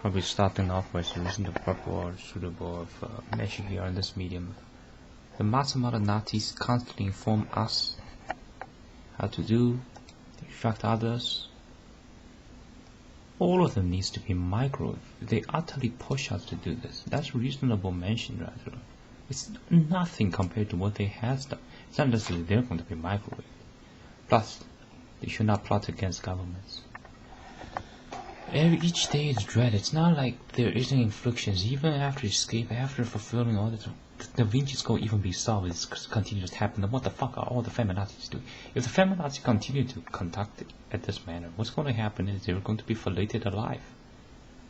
Probably starting off by solution to proper or suitable of mention here on this medium. The Matsumoto Nazis constantly inform us how to do, instruct others. All of them needs to be micro. They utterly push us to do this. That's reasonable mention, rather. It's nothing compared to what they have done. It's not necessarily they're going to be microwave. Plus, they should not plot against governments. Each day is dread. It's not like there isn't inflictions. Even after escape, after fulfilling all the Da Vinci's Code even be solved, it's continues to happen. What the fuck are all the feminazis doing? If the feminazis continue to conduct it at this manner, what's going to happen is they're going to be filleted alive.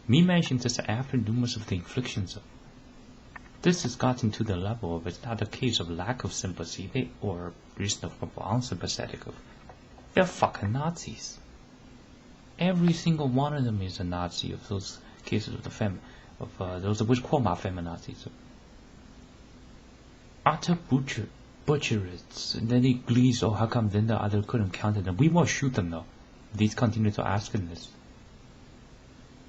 Me mentioned this after numerous of the inflictions of. This has gotten to the level of it's not a case of lack of sympathy or reasonable unsympathetic of. They're fucking Nazis. Every single one of them is a Nazi of those cases of the those which call my feminazis. Utter butcherists. And then they glees, oh, how come then the other couldn't counter them? We won't shoot them though. These continue to ask in this.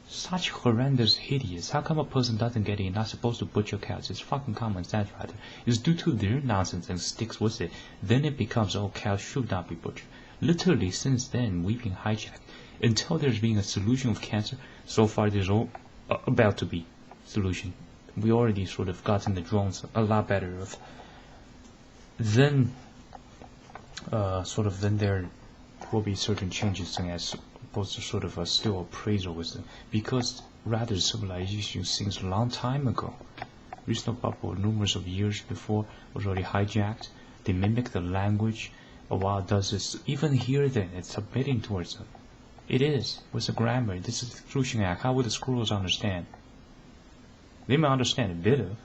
Such horrendous, hideous. How come a person doesn't get it? You're not supposed to butcher cows. It's fucking common sense, rather. It's due to their nonsense and sticks with it. Then it becomes, oh, cows should not be butchered. Literally, since then, we've been hijacked. Until there's being a solution of cancer, so far there's all about to be solution. We already sort of gotten the drones a lot better. Then there will be certain changes as opposed to sort of a still appraisal with them. Because rather civilization since a long time ago, reasonable people numerous of years before was already hijacked. They mimic the language. A while does this. Even here then, it's submitting towards them. It is. With the grammar, this is the Exclusion Act. How would the squirrels understand? They may understand a bit of,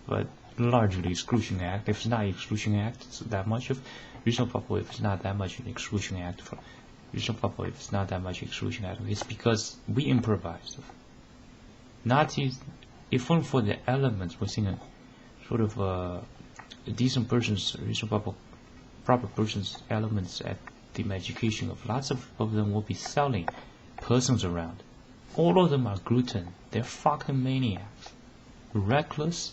but largely Exclusion Act. If it's not Exclusion Act, it's that much of reasonable people. If it's not that much an Exclusion Act for reasonable people, if it's not that much Exclusion Act, it's because we improvised. Nazis, if only for the elements within a sort of a decent person's reasonable, proper person's elements at the education of lots of them will be selling persons around. All of them are gluten. They're fucking maniacs. Reckless.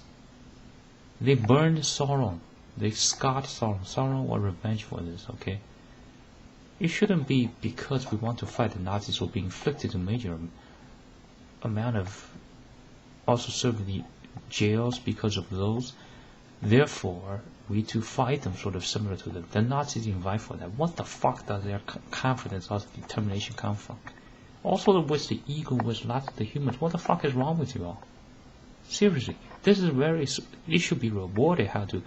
They burned Sauron. They scarred Sauron. Sauron or revenge for this, okay? It shouldn't be because we want to fight the Nazis will be inflicted a major amount of also serve the jails because of those. Therefore, we to fight them sort of similar to them. The Nazis invite for that. What the fuck does their confidence or determination come from? Also with the ego, with lots of the humans, what the fuck is wrong with you all? Seriously, this is it should be rewarded how to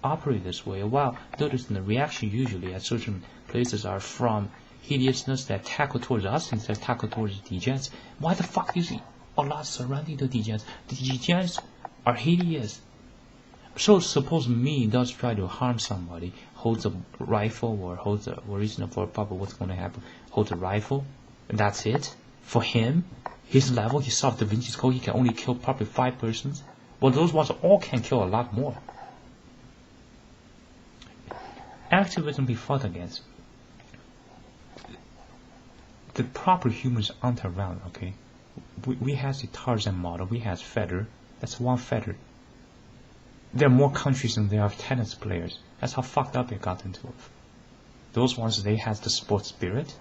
operate this way. While noticing the reaction usually at certain places are from hideousness that tackle towards us instead of tackle towards the degens. Why the fuck is it a lot surrounding the degens? The degens are hideous. So suppose me does try to harm somebody, holds a rifle or holds a reason for a papa, what's going to happen? Holds a rifle, and that's it. For him, his level, he solved Da Vinci's Code, he can only kill probably 5 persons. Well, those ones all can kill a lot more. Activism be fought against. The proper humans aren't around, okay? We have the Tarzan model, we have Feather, that's one Feather. There are more countries than there are tennis players. That's how fucked up it got into. Those ones, they had the sport spirit,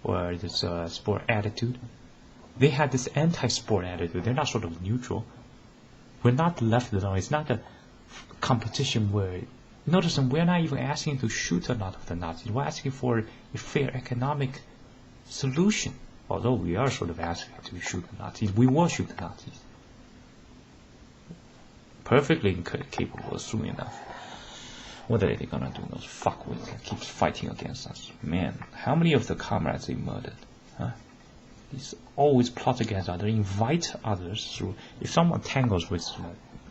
or this sport attitude. They had this anti-sport attitude. They're not sort of neutral. We're not left alone. It's not a competition where... Notice we're not even asking to shoot a lot of the Nazis. We're asking for a fair economic solution. Although we are sort of asking to shoot the Nazis. We will shoot the Nazis. Perfectly capable soon enough. What are they gonna do? Those fuckwits that keeps fighting against us. Man, how many of the comrades they murdered? Huh? These always plot against others, invite others through. If someone tangles with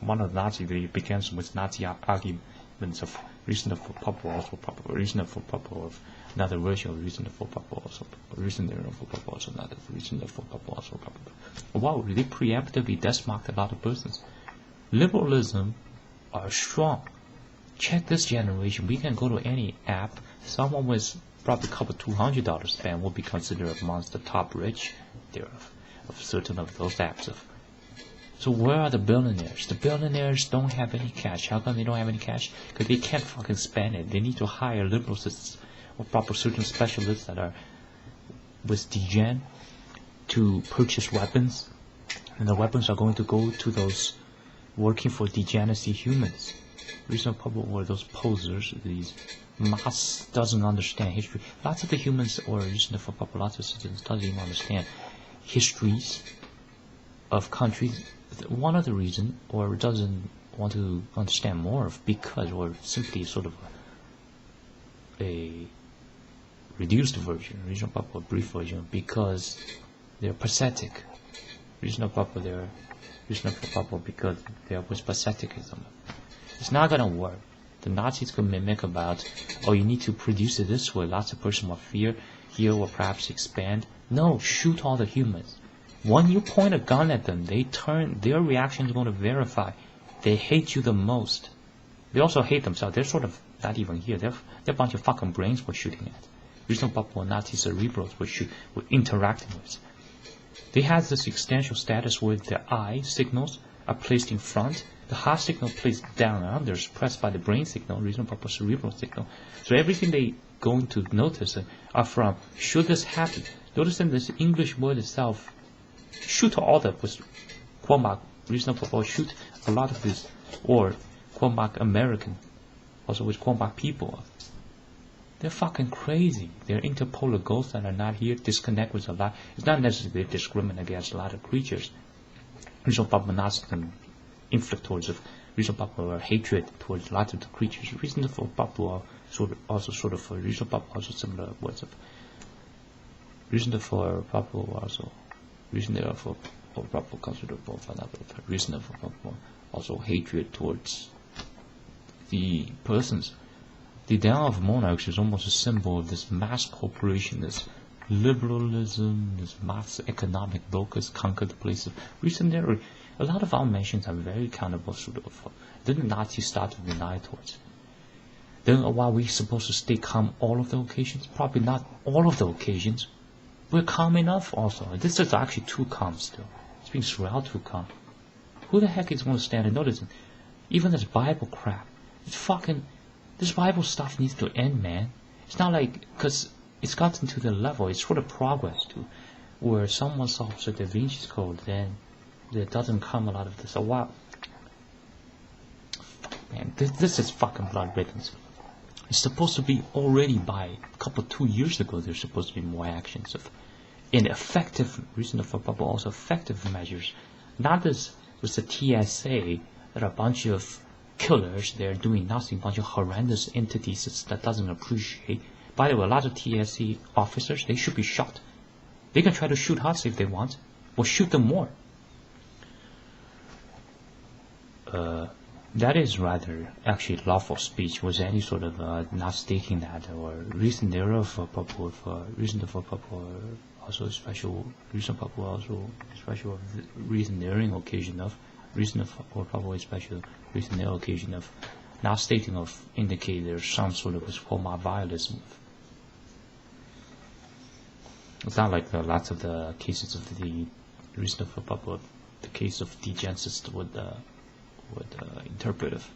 one of the Nazis, they begins with Nazi arguments of reason for purple, also purple, reason for purple, of another version of reason for purple, also reason for purple, also another reason for purple, also purple. Wow, they preemptively death-marked a lot of persons. Liberalism are strong. Check this generation. We can go to any app. Someone with probably a couple $200 spent will be considered amongst the top rich thereof. of certain of those acts of. So where are the billionaires? The billionaires don't have any cash. How come they don't have any cash? Because they can't fucking spend it. They need to hire liberals or proper certain specialists that are with degen to purchase weapons, and the weapons are going to go to those working for degeneracy humans. Reasonable people were those posers, these mass doesn't understand history. Lots of the humans or reasonable people, lots of citizens doesn't even understand histories of countries. One of the reason, or doesn't want to understand more of, because, or simply sort of a reduced version, reasonable people, brief version, because they're pathetic. Reasonable people, they're reasonable people because there was patheticism. It's not gonna work. The Nazis could mimic about, oh, you need to produce it this way, lots of personal fear, here or perhaps expand. No, shoot all the humans. When you point a gun at them, their reaction is going to verify. They hate you the most. They also hate themselves. They're sort of not even here. They're a bunch of fucking brains we're shooting at. Reasonable people, Nazi cerebrals we're interacting with. They have this existential status where the eye signals are placed in front, the heart signal placed down under, suppressed by the brain signal, reasonable purpose cerebral signal. So everything they going to notice are from, should this happen? Notice in this English word itself, shoot all that was quote mark reasonable purpose, shoot a lot of this, or quote mark American, also with quote mark people. They're fucking crazy. They're interpolar ghosts that are not here, disconnect with a lot. It's not necessarily they discriminate against a lot of creatures. Reasonable narcissism inflict towards reasonable or hatred towards a lot of the creatures. Reasonable are also sort of reasonable also similar words of reasonable for people also reasonable for proper considerable for another reasonable for also hatred towards the persons. The down of monarchs is almost a symbol of this mass corporation, this liberalism, this mass economic locus conquered the place of recently. A lot of our nations are very accountable sort of. Then the Nazis start to deny towards. Then while we're supposed to stay calm all of the occasions, probably not all of the occasions, we're calm enough also. This is actually too calm still. It's being surrounded too calm. Who the heck is going to stand and notice it? Even this Bible crap. It's fucking. This Bible stuff needs to end, man. It's not like, because it's gotten to the level, it's sort of progress to, where someone solves the Da Vinci's Code, then there doesn't come a lot of this. So wow. Man, this is fucking blood ribbons. It's supposed to be already by a couple 2 years ago, there's supposed to be more actions of, in effective, reasonable for also effective measures. Not as with the TSA, that are a bunch of killers, they're doing nothing, bunch of horrendous entities that doesn't appreciate. By the way, a lot of TSA officers, they should be shot. They can try to shoot us if they want, or shoot them more. That is rather actually lawful speech. Was any sort of not stating that or reason thereof for people, for reason for people, also special reason for people, also special reason therein occasion of reason for probably special reason their occasion of not stating of indicate there's some sort of form of violence. It's not like lots of the cases of the reason for people, the case of degenesis would interpret of.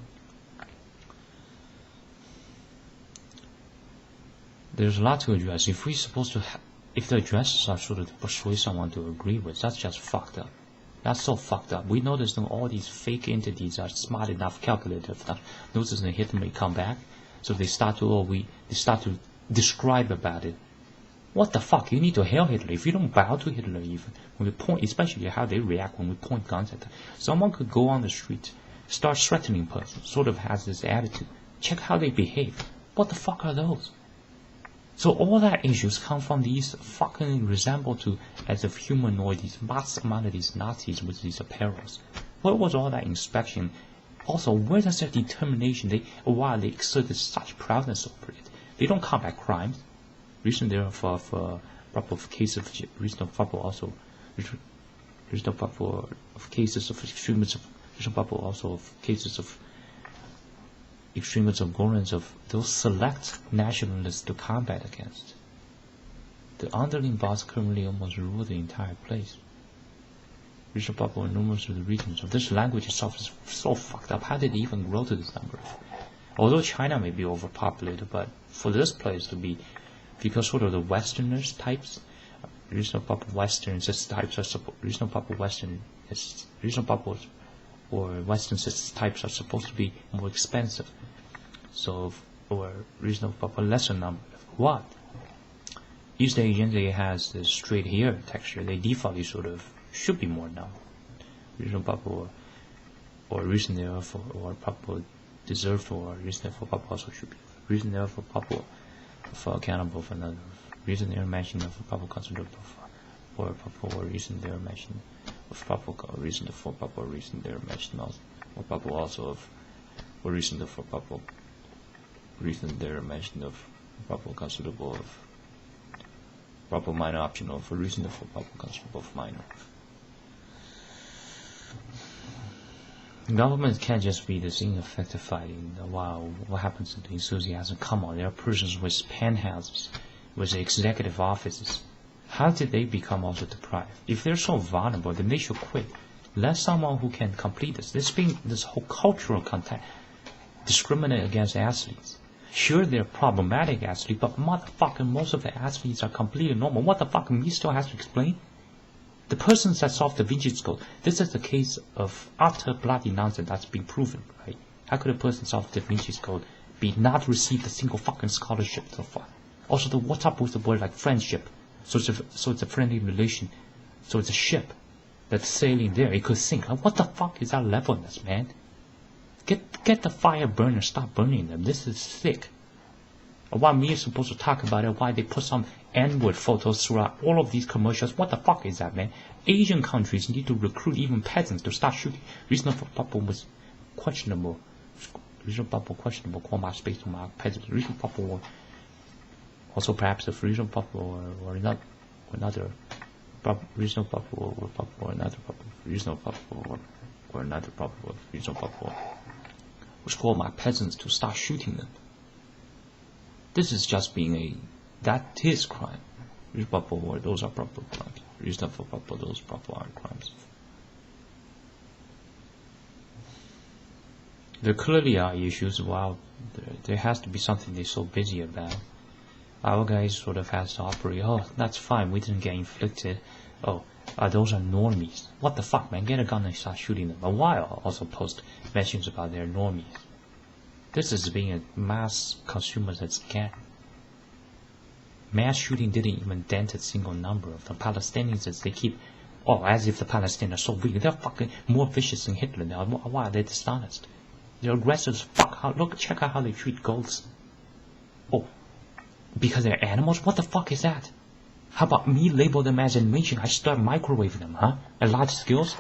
There's a lot to address. If we're supposed to, if the addresses are sort of to persuade someone to agree with, that's just fucked up. That's so fucked up. We notice that all these fake entities are smart enough, calculative enough. Notice that Hitler may come back, so they start to describe about it. What the fuck? You need to hail Hitler. If you don't bow to Hitler, even when we point, especially how they react when we point guns at them. Someone could go on the street, start threatening person, sort of has this attitude. Check how they behave. What the fuck are those? So all that issues come from these fucking resemble to as if humanoid, these mass amount of these Nazis with these apparels. What was all that inspection? Also, where does their determination? Why they exerted such proudness over it? They don't combat crimes. Reason there for proper case of reason of also reason for cases of extremism. Reason also of cases of extremism, ignorance of those select nationalists to combat against. The underling boss currently almost rule the entire place. Regional Papua numerous of the regions of this language itself is so fucked up. How did it even grow to this number? Although China may be overpopulated, but for this place to be, because sort of the Westerners types, regional Papua Western types are regional Papua Western is regional Papua or Western types are supposed to be more expensive. So, or regional Papua lesser number. What? East Asian, they has this straight hair texture. They defaultly sort of should be more now. Regional Papua or reason there for or Papua deserved for reason for Papua also should be. Reason there for Papua for accountable for another. Reason there mentioned of Papua considered or Papua or reason there mentioned of Papua reason for Papua reason there mentioned also or Papua also of or reason for Papua reason there mentioned of Papua considerable of Papua minor optional for reason for Papua considerable of minor. Government can't just be this ineffective fighting. Wow, what happens to the enthusiasm? Come on, there are persons with penthouses, with executive offices. How did they become also deprived? If they're so vulnerable, then they should quit. Let someone who can complete this. This whole cultural contact discriminate against athletes. Sure, they're problematic athletes, but motherfucker, most of the athletes are completely normal. What the fuck, me still has to explain? The persons that solved Da Vinci's Code, this is the case of utter bloody nonsense that's been proven, right? How could a person solve Da Vinci's Code be not received a single fucking scholarship so far? Also, what's up with the word like friendship? So it's a friendly relation. So it's a ship that's sailing there. It could sink. Like, what the fuck is that levelness, man? Get the fire burner, stop burning them. This is sick. Why me is supposed to talk about it? Why they put some N-word photos throughout all of these commercials? What the fuck is that, man? Asian countries need to recruit even peasants to start shooting. Reason for Papua was questionable. Reason Papua questionable. Call my space to my peasants. Reason Papua also perhaps the regional Papua or another regional Papua or Papua or another Papua regional Papua or another Papua regional Papua, which call my peasants to start shooting them. This is just being that is crime. Regional Papua, those are proper crimes. Regional for Papua, those proper are crimes. There clearly are issues. Wow, there has to be something they're so busy about. Our guys sort of has to operate. Oh, that's fine. We didn't get inflicted. Oh, those are normies. What the fuck, man? Get a gun and start shooting them. But why also post mentions about their normies? This is being a mass consumer that's scam. Mass shooting didn't even dent a single number of the Palestinians as they keep. Oh, as if the Palestinians are so weak. They're fucking more vicious than Hitler now. Why are they dishonest? They're aggressive as fuck. Check out how they treat goats. Oh. Because they're animals? What the fuck is that? How about me label them as a nation? I start microwaving them, huh? At large skills?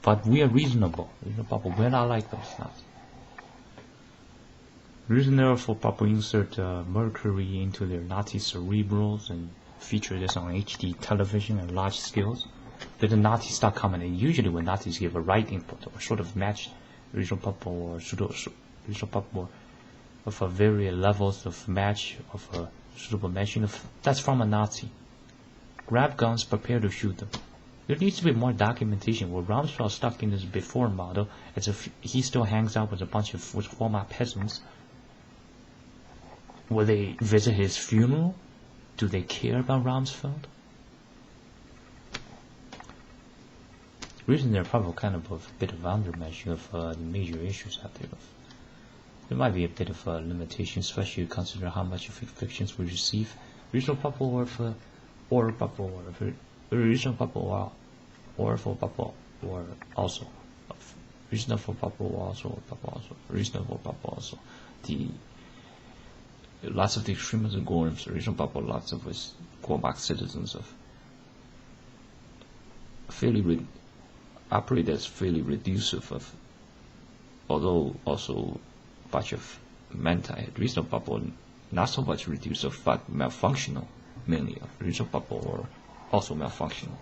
But we are reasonable. We're not like those now. Reasonable for Papua insert mercury into their Nazi cerebrals and feature this on HD television at large scales. Then the Nazis start coming in. Usually when Nazis give a right input or sort of match regional Papua or regional Papua of various levels of match of a suitable matching of that's from a Nazi. Grab guns, prepare to shoot them. There needs to be more documentation. Where Rumsfeld stuck in this before model, as if he still hangs out with a bunch of former peasants. Will they visit his funeral? Do they care about Rumsfeld? Reason they're probably kind of a bit of undermeasure of the major issues out there. There might be a bit of a limitation, especially consider how much of inflictions we receive. Regional Papua or Papua regional Papua or for Papua or also regional for Papua also regional for Papua also. Lots of the extremism going for regional Papua, lots of us Guamak citizens of fairly operate as fairly reducive of, although also bunch of regional Papua, not so much reducive, but malfunctional, mainly regional Papua or also malfunctional.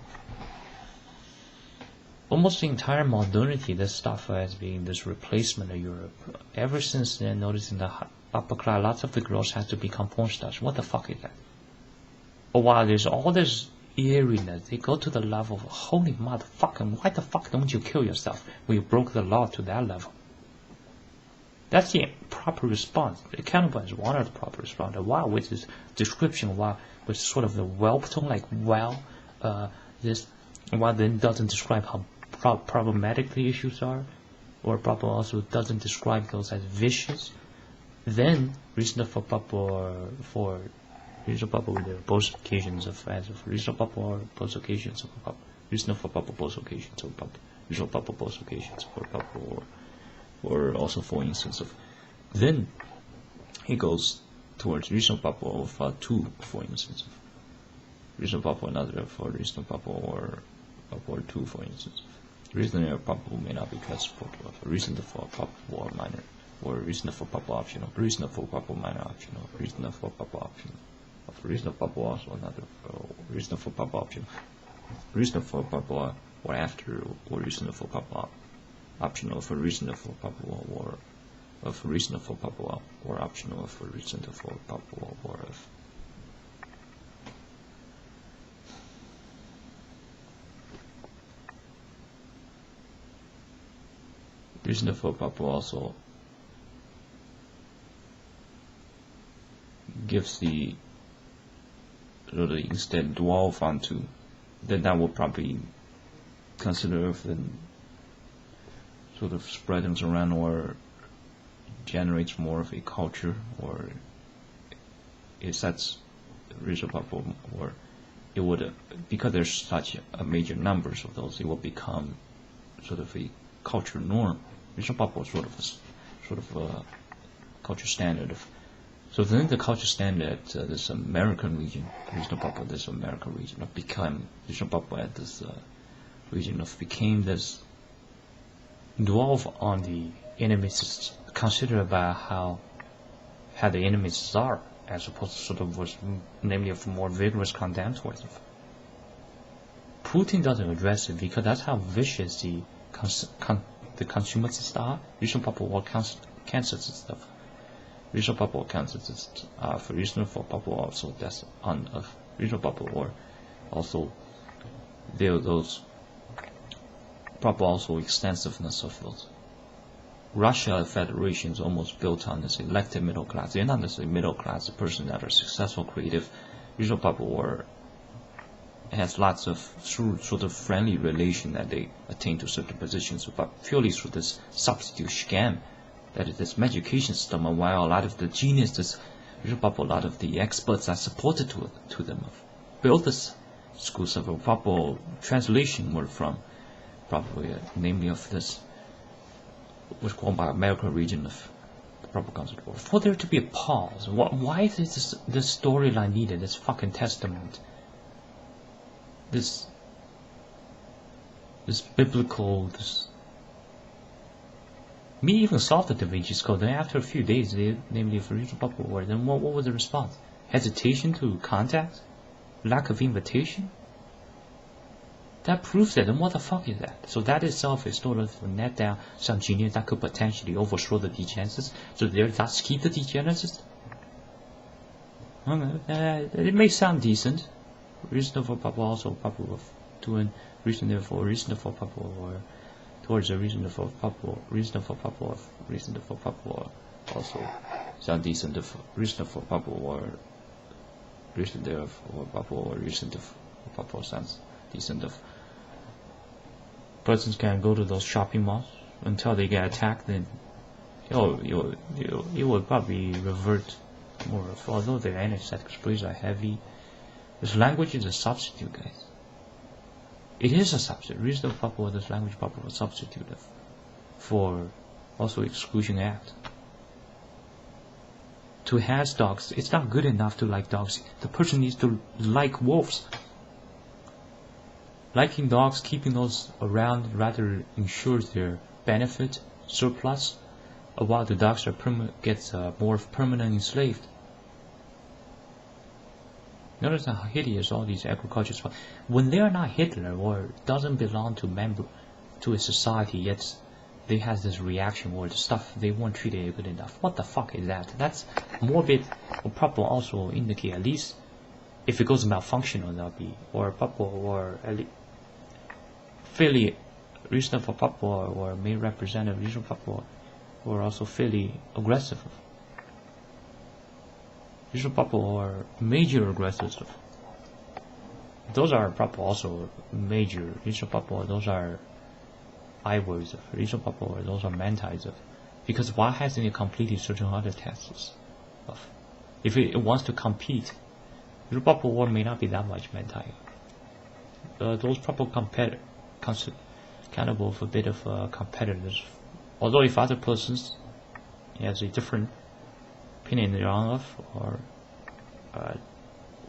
Almost the entire modernity, this stuff has been this replacement of Europe. Ever since then, noticing the upper class, lots of the girls have to become porn stars. What the fuck is that? Oh wow, there's all this eeriness. They go to the level of holy motherfucker. Why the fuck don't you kill yourself when you broke the law to that level? That's the proper response. The cannibal is one of the proper response. While with this description, while with sort of the whelp tone, like this, while then doesn't describe how problematic the issues are, or probably also doesn't describe those as vicious, then reasonable for reasonable with both occasions of as of reasonable or both occasions of reasonable both occasions of reasonable both occasions or also for instance of then he goes towards reasonable of 2 for instance of reasonable another for reasonable or 2 for instance. Reasonable probable may not be classified of reasonable probable or minor, or reasonable probable optional, reasonable probable minor optional, reasonable probable optional, of reasonable probable also another reasonable probable optional, reasonable probable or after, or reasonable probable optional for reasonable probable or of reasonable probable or optional for reasonable probable or of reasonable probable also gives the sort of instead dwell onto, then that will probably consider if then sort of spreading around or generates more of a culture, or is that's reasonable, or it would because there's such a major numbers of those, it will become sort of a culture norm. Reasonable sort of a culture standard of. So then the culture standard, this American region, reasonable this American region of become reasonable at this region of became this dwell on the enemies, consider about how the enemies are, as opposed to sort of was namely of more vigorous condemn towards them. Putin doesn't address it because that's how vicious the consumerists are. Reasonable or cancer stuff. Reasonable cancer for reasonable people also that's on of reasonable or also there are those proper also extensiveness of those. Russia Federation is almost built on this elected middle class. They're not necessarily middle class, the person that are successful, creative, reasonable or has lots of sort of friendly relation that they attain to certain positions, but purely through this substitute scam that is this education system, and while a lot of the geniuses, a lot of the experts are supported to them, built this schools of a proper translation were from probably namely of this what's called by American region of the proper concept. For there to be a pause, why is this storyline needed, this fucking testament? This biblical, me even solved the Da Vinci's Code. Then after a few days, namely for reasonable war, then what was the response? Hesitation to contact? Lack of invitation? That proves that. Then what the fuck is that? So that itself is sort of net down some genius that could potentially overthrow the degeneracies. So that's keep the degeneracies. It may sound decent. Reasonable people also probably doing reasonable people or towards a reasonable people also sound decent of reasonable people or reasonable people or reasonable people sounds decent of. Persons can go to those shopping malls until they get attacked, then it will probably revert more. Although the anesthetic sprays are heavy, this language is a substitute, guys. It is a substitute. Reasonable people, this language proper substitute for also exclusion act. To has dogs, it's not good enough to like dogs. The person needs to like wolves. Liking dogs, keeping those around rather ensures their benefit, surplus, while the dogs are gets more permanent enslaved. Notice how hideous all these agricultures are. When they are not Hitler or doesn't belong to a society, yet they has this reaction or the stuff they weren't treated good enough. What the fuck is that? That's morbid or proper also indicate at least if it goes malfunctional, that'll be or Papua or fairly reasonable Papua or may represent a regional Papua, or also fairly aggressive. Regional Papua or major aggressive. Those are Papua also major. Regional Papua, those are I words of regional Papua, those are mantis of. Because why hasn't it completed certain other tests of? If it wants to compete, regional Papua may not be that much manti. Those Papua accountable for a bit of competitors. Although if other persons has a different opinion around of or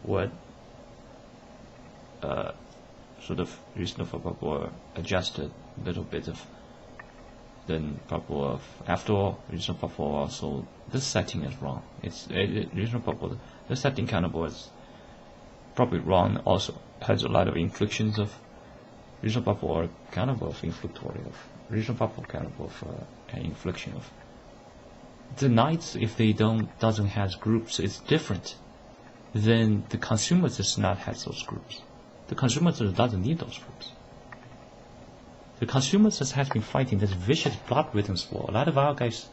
would sort of reasonable Papua adjusted a little bit of then Papua after all reasonable Papua also this setting is wrong. It's reasonable Papua the setting kind of was probably wrong, also has a lot of inflictions of reasonable Papua kind of inflictory of reasonable Papua kind of an infliction of the knights. If they doesn't have groups, it's different. Then the consumer does not have those groups. The consumer doesn't need those groups. The consumer just has been fighting this vicious blood-ridden war. A lot of our guys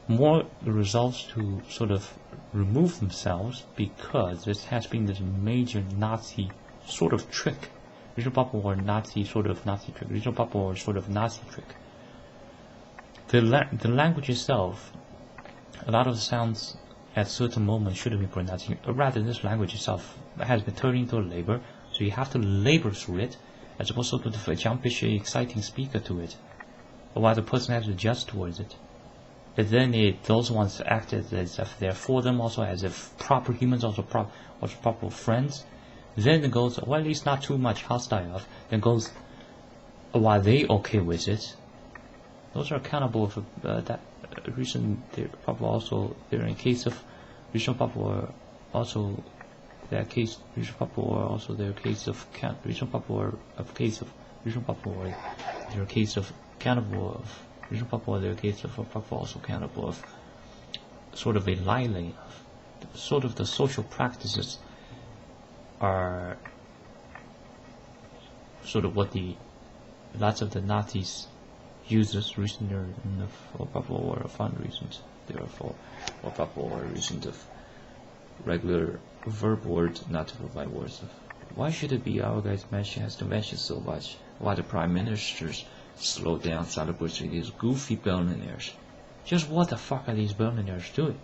more results to sort of remove themselves because this has been this major Nazi sort of trick. Regional Papua or Nazi sort of Nazi trick. Regional Papua or sort of Nazi trick. The language itself, a lot of the sounds at certain moments should have been pronounced. Rather, this language itself has been turned into a labor, so you have to labor through it, as opposed to jump exciting speaker to it, while the person has to adjust towards it. But then those ones act as if they're for them, also as if proper humans, also proper friends. Then it goes, well, at least not too much hostile. Then goes, while they okay with it. Those are accountable for that reason. Papua also there in case of regional Papua, also their case regional Papua, also their case of regional Papua of case of regional Papua, their case of accountable of regional Papua, their case of Papua also accountable of sort of a liling of sort of the social practices are sort of what the lots of the Nazis uses recently for Papua or fund reasons, therefore, or Papua or reasons of regular verb word not to provide words of. Why should it be our guys has to mention so much? Why the prime ministers slow down celebrating these goofy billionaires? Just what the fuck are these billionaires doing?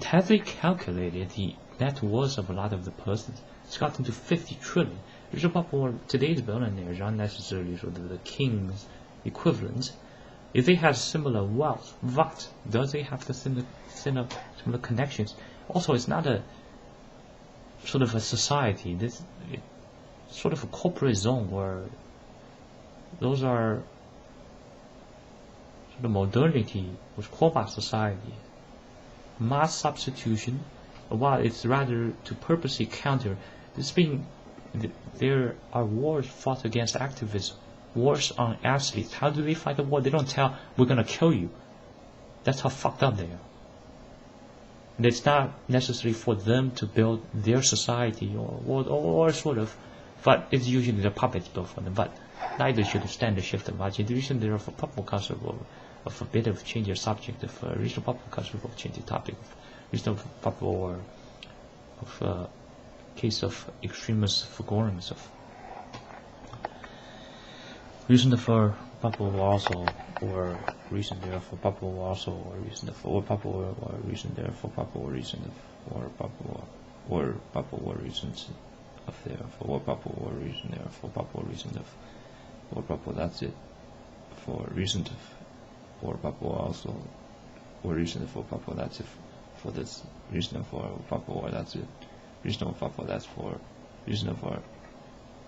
Have they calculated the net worth of a lot of the persons? It's gotten to 50 trillion. Today's billionaires aren't necessarily sort of the king's equivalent. If they have similar wealth, what does they have the similar connections? Also, it's not a sort of a society. This sort of a corporate zone where those are sort of modernity with corporate society, mass substitution. While it's rather to purposely counter. There are wars fought against activism. Wars on athletes. How do they fight the war? They don't tell, we're going to kill you. That's how fucked up they are. And it's not necessary for them to build their society or sort of, but it's usually the puppets built for them. But neither should stand the shift of much. The reason there are for Papua culture of a bit of change of subject of regional Papua culture of change the topic of regional Papua or of case of extremist forgoings of reason for Papua also or reason there for Papua also or reason for or Papua or reason there for Papua reason of or Papua or reasons of there for or Papua or reason there for Papua reason of or Papua that's it for reason of or Papua also or reason for Papua that's it for this reason for Papua or that's it reason of Papua that's for reason for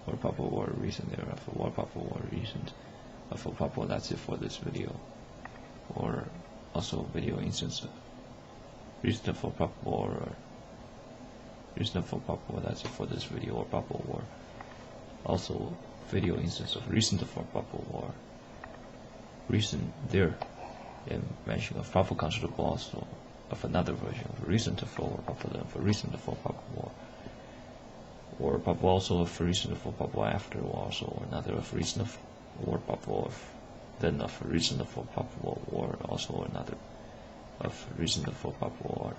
or Papua or reason there for or Papua or reason for Papua that's it for this video or also video instance of reason for Papua or reason for Papua that's it for this video or Papua or also video instance of reason for Papua or reason there in mention of Papua considerable also of another version of reason to for Papua for reason to for Papua or bubble also of reason for bubble after, or also another of reason of, or bubble of, then of reason for bubble, or also another of reason for bubble, or